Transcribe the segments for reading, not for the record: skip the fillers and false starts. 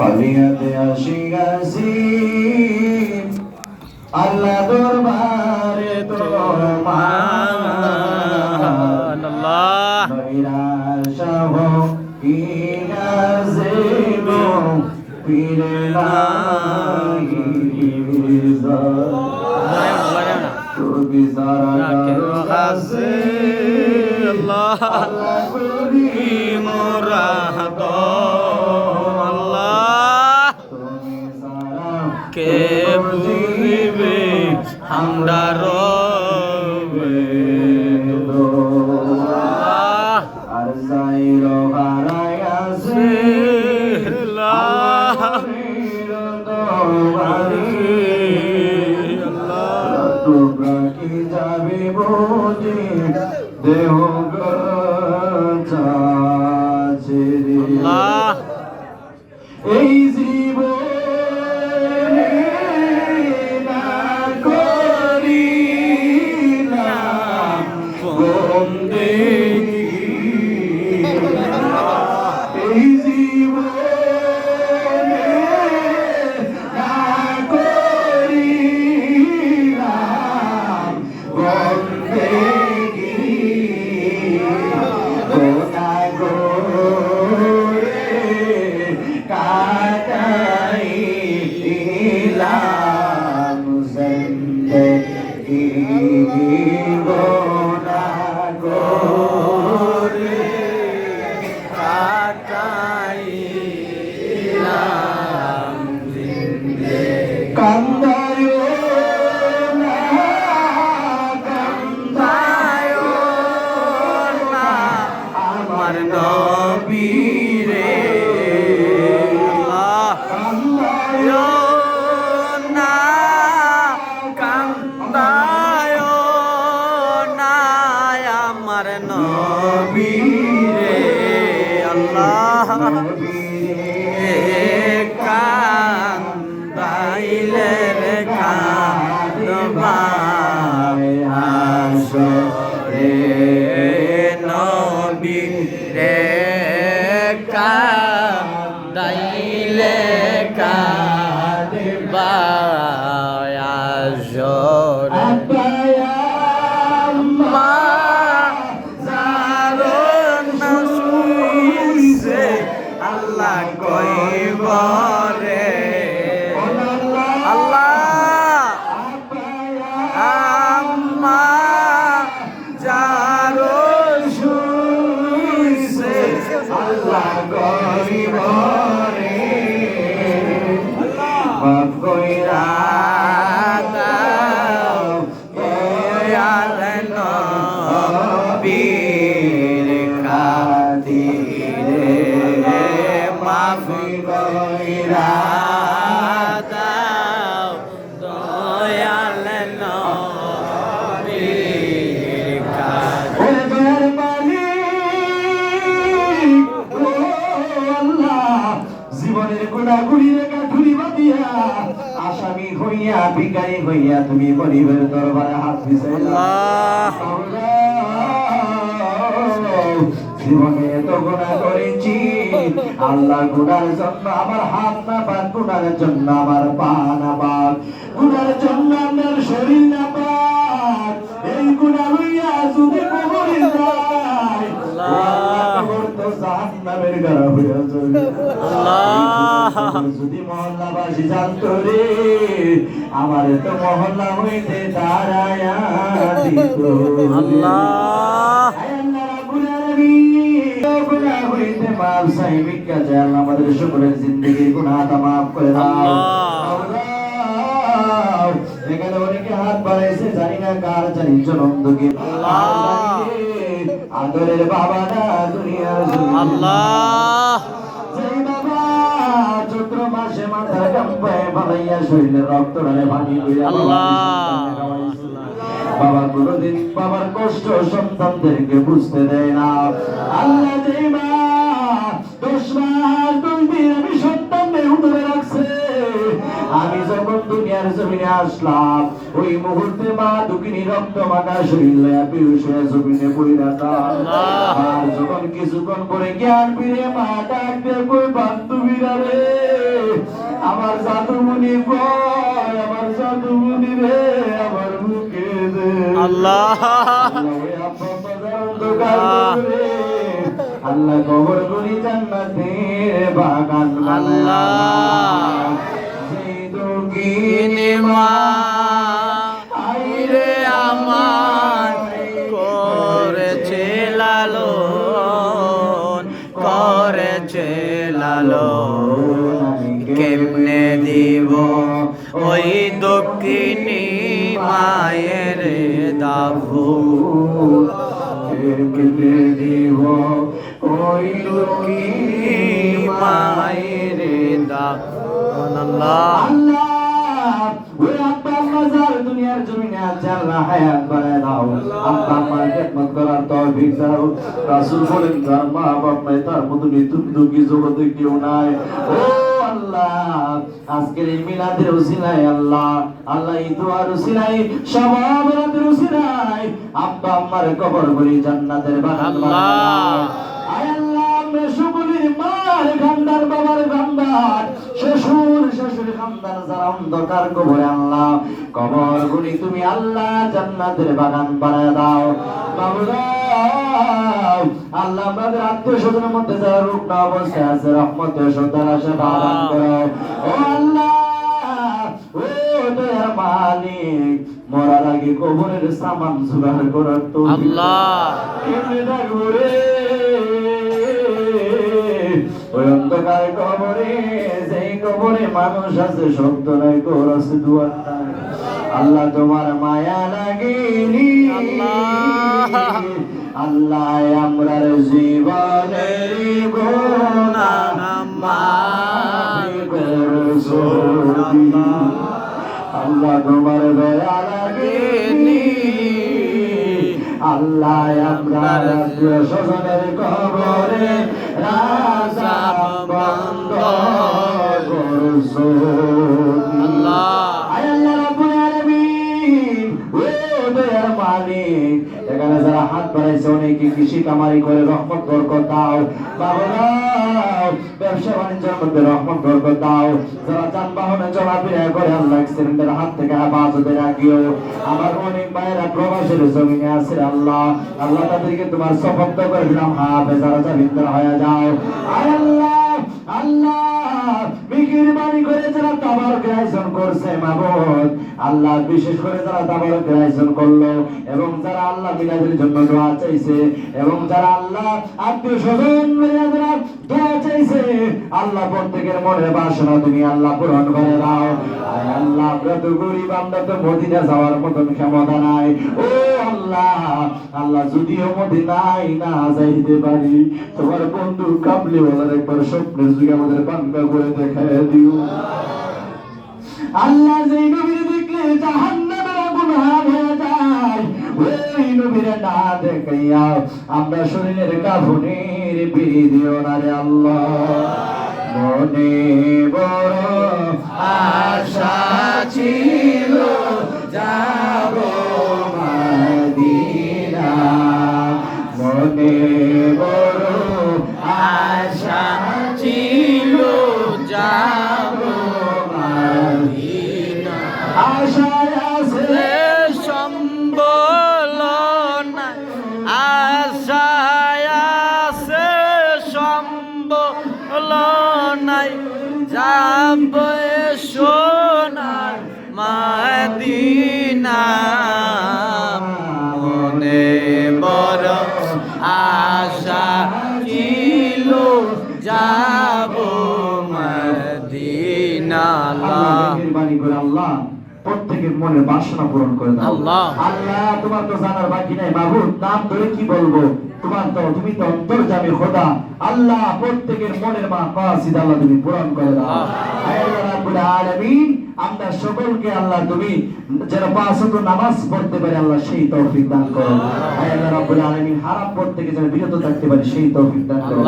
ফরিয়াদে আসিয়াছি আল্লাহ দরবারে তোমার আল্লাহ নৈরাশা হইয়াছে গো পীরে নাই তুমি সারা কাছে আল্লাহ করি মুরাদ আল্লাহ তুমি সারা কে বুঝিবে আমরা রবে আল্লাহ আর যাইর হারাইয়াছে আল্লাহ তোমরা কি যাবে বুঝি দেহ গাছে আল্লাহ এই জীবনে না করিলাম বন্দেগী এই জীবনে না করিলাম বন্দেগী গোনা গোরে কাটাইলাম জিন্দেগি গোনা গোরে কাটাইলাম কান্দায় না কান্দায় না আমার নবীরে আল্লাহ কান্দায় না কান্দায় না আমার নবীরে আল্লাহ কান্দাইলে রে কান্দবায় আসরে নবী রে কান্দাইলে কান্দবায় আসরে মা জারন না শুইছে আল্লাহ কইবরে আল্লাহ আম্মা জারো শুইছে আল্লাহ গরিবরে মাফ কইরা দাও দয়াল নবীর খাতিরে মাফ কইরা দাও দয়াল নবীর খাতিরে ওদের মালিক ও আল্লাহ জীবনের গুণাগুলি কাঠুরি বাঁধিয়া আসামি হইয়া ভিখারি হইয়া তুমি গরিবের দরবারে হাত বিছাইলা জীবনে এত গুণা করেছি আল্লাহ গুনার জন্য আমার হাত না পাক গুনার জন্য আমার পা না পাক গুনার জন্য আমার শরীর না পাক এই গুণা লইয়া যদি কবরে যায় কবর তো জাহান্নামের গাড়া হইয়া যাবে যদি মহল্লাবাসী জানতো রে আমার তো মহল্লা হইতে দাঁড়ায়া দিত আল্লাহ আমাদের সকলের জিন্দগির গুনাহটা মাফ করে দাও এখানে অনেকে হাত বাড়াইছে জানি না কার জানি জনন্দকে আদরের বাবাটা দুনিয়ার আল্লাহ যেই বাবা চৈত্র মাসে মাথার কাম্পায় ভালাইয়া শরীরের রক্ত ঢালে পানি লইয়া বাবা কোনদিন বাবার কষ্ট সন্তানদেরকে বুঝতে দেয় না আল্লাহ যেই মা 10 মাস 2 দিন আমি সন্তানদের উঠে রাখছে আমি যখন দুনিয়ার জমিনে আসলাম ওই মুহূর্তে মা দুঃখিনী রক্ত মাখা শরীর লয়া বেহুশ হয়ে জমিনে পড়ে রাখলাম আর যখন কিছুক্ষণ পরে জ্ঞান ফিরে মা ডাক দিয়ে কই বান্ধবীরা রে উনি কয় আমার জাদুমণি রে আমার বুকে দে আল্লাহ ওই আব্বা বাজার অন্ধকার করে আল্লাহ কবর গুলি জান্নাতের বাগান আল্লাহ সেই দুঃখী ইনি মা আইরে আমার করেছে লালন করেছে লালন কেমনে দিব ওই দক্ষিণী মায়ের দাভু কেমনে দিব ওই লক্ষ্মী মায়ের দাভু আল্লাহ আল্লাহ ওই আব্বা আম্মা যার দুনিয়ার জমিনে আছে আল্লাহ হায়াত বাড়ায় দাও আব্বা আম্মার খেদমত করার তৌফিক দাও রাসূল বলেন যার মা বাপ নাই তার মতো দুঃখী জগতে কেউ নাই ও আল্লাহ আজকের এই মিলাদের উসিলায় আল্লাহ আল্লাহ এই দুয়ার উসিলায় সমাবের উসিলায় আব্বা আম্মার কবর গুলি জান্নাতের বাগান আল্লাহ আয় আল্লাহ মেশুগুলির মার গান্ডার বাবার গান্ডার শ্বশুর শাশুড়ি খানদান যারা অন্ধকার কবরে আল্লাহ কবর গুলি তুমি আল্লাহ জান্নাতের বাগান বানায় দাও মাওলা আল্লাহ আমাদের আত্মীয় স্বজনের মধ্যে যারা রুগ্ন অবস্থায় আছে রহমতের সন্তান আসে দান করো ও আল্লাহ ও দয়ার মালিক মরার আগে কবরের সামান জোগাড় করার তো আল্লাহ কেমনে ডাকবো রে ওই অন্ধকার কবরে যেই কবরে মানুষ আছে শব্দ নাই কোর আছে দুয়ার নাই আল্লাহ তোমার মায়া লাগেনি আল্লাহ আমরার জীবনের গুনাহ মাফ করছো আল্লাহ তোমার দয়া লাগেনি আল্লাহ আমরার স্বজনের কবরে রাজা বন্ধ করছো আল্লাহ আয় আল্লাহ রাব্বুল আলামিন ও দয়ার মালিক এখানে যারা হাত বাড়াইছে অনেকে কৃষি কামারি করে রহমত বরকত দাও বাবা ব্যবসা বাণিজ্যের মধ্যে রহমত বরকত দাও যারা যানবাহনে চলাফেরা করে আল্লাহ অ্যাক্সিডেন্টের হাত থেকে হেফাজতে রাখিও আমার অনেক ভাইয়েরা প্রবাসের জমিনে আছে আল্লাহ আল্লাহ তাদেরকে তোমার সফল করে দিলাম হাফেজারা জামিনদার হয়ে যাও আয় আল্লাহ আল্লাহ বিকির বাণী করে যারা তাবারক আয়োজন করছে মাবুদ আল্লাহ বিশেষ করে যারা তাবারক আয়োজন করলো এবং যারা আল্লাহ মিলাদের জন্য দোয়া চাইছে এবং যারা আল্লাহ আত্মীয় স্বজন যারা দোয়া চাইছে আল্লাহ প্রত্যেকের মনের বাসনা তুমি আল্লাহ পূরণ করে দাও আয় আল্লাহ আমরা তো গরিব আমরা তো মদিনা যাওয়ার মতন ক্ষমতা নাই ও আল্লাহ আল্লাহ যদিও মদিনায় না যাইতে পারি তোমার বন্ধু কাবলি বলার একবার স্বপ্নের যুগে আমাদের বাংলা করে দেখায় দিও আল্লাহ যেই নবীর দেখলে জাহান্নামের আগুন হয়ে যায় ওই নবীর না দেখাইয়া আমরা শরীরের কাফনের পিড়ি দিও না রে আল্লাহ মনে বড় আশা ছিল যাব মদিনা মনে বড় আশা ছিল যাব মদিনা আশায় আছে সম্বল নাই আশায় আছে সম্বল নাই যাব সোনার মদিনা মনে বড় আশা ছিল যাব মদিনা আল্লাহ মেহেরবানি করে আল্লাহ প্রত্যেকের মনের বাসনা পূরণ করে দাও আল্লাহ। আল্লাহ তোমার তো জানার বাকি নাই মাবুদ নাম ধরে কি বলবো তোমার তো তুমি তো অন্তর্যামী খোদা আল্লাহ প্রত্যেকের মনের মাকাসিদ আল্লাহ তুমি পূরণ করে দাও আয় আল্লাহ রাব্বুল আলামিন আমরা সকলকে আল্লাহ তুমি যেন পাঁচ ওয়াক্ত নামাজ পড়তে পারি আল্লাহ সেই তৌফিক দান করো আয় আল্লাহ রাব্বুল আলামিন হারাম পড়তে থেকে যেন বিরত থাকতে পারি সেই তৌফিক দান করো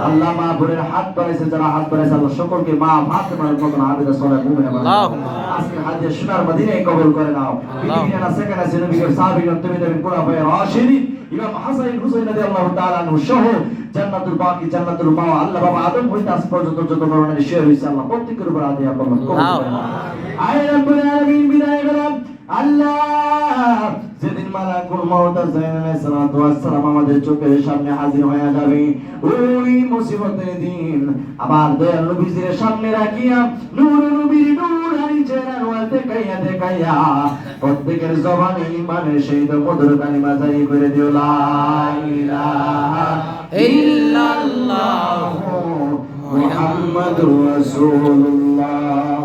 আল্লাহ মা বোনের হাত বাড়াইছে যারা হাত বাড়াইছে আল্লাহ সকলকে মা ফাতেমার মতন আবিদা সালাত মুমিনা বানাও আজকে হাদিয়া সোনার মদিনায় কবুল করে নাও বিবিনা সেখানে নবীর সাহাবীগণ তুমি পুরা ভাই রাশিদিন ইমাম হাসান হুসাইন রাদিয়াল্লাহু তাআলা আনহু সহ জান্নাতুল বাকি জান্নাতুল মাওয়া আল্লাহ বাবা আদম হইতে আজ পর্যন্ত যত বর্ণনা শেয়ার হইছে আল্লাহ প্রত্যেকের উপর আদি আল্লাহ কবুল করেন। আয় রব্বুল আলামিন বিদায় গেলাম আল্লাহ যেদিন মালাকুল মউত আলাইহিস সালাতু ওয়াস সালাম আমাদের চোখের সামনে হাজির হয়ে যাবে ওই মুসিবতের দিন আবার দয়াল নবীজির সামনে রাখিয়া নূর নবীর নূরানি চেহারা দেখাইয়া দেখাইয়া প্রত্যেকের জবানে ঈমানের সেই মধুর কালিমা জারি করে দিও লা ইলাহা ইল্লাল্লাহ মুহাম্মাদুর রাসূলুল্লাহ।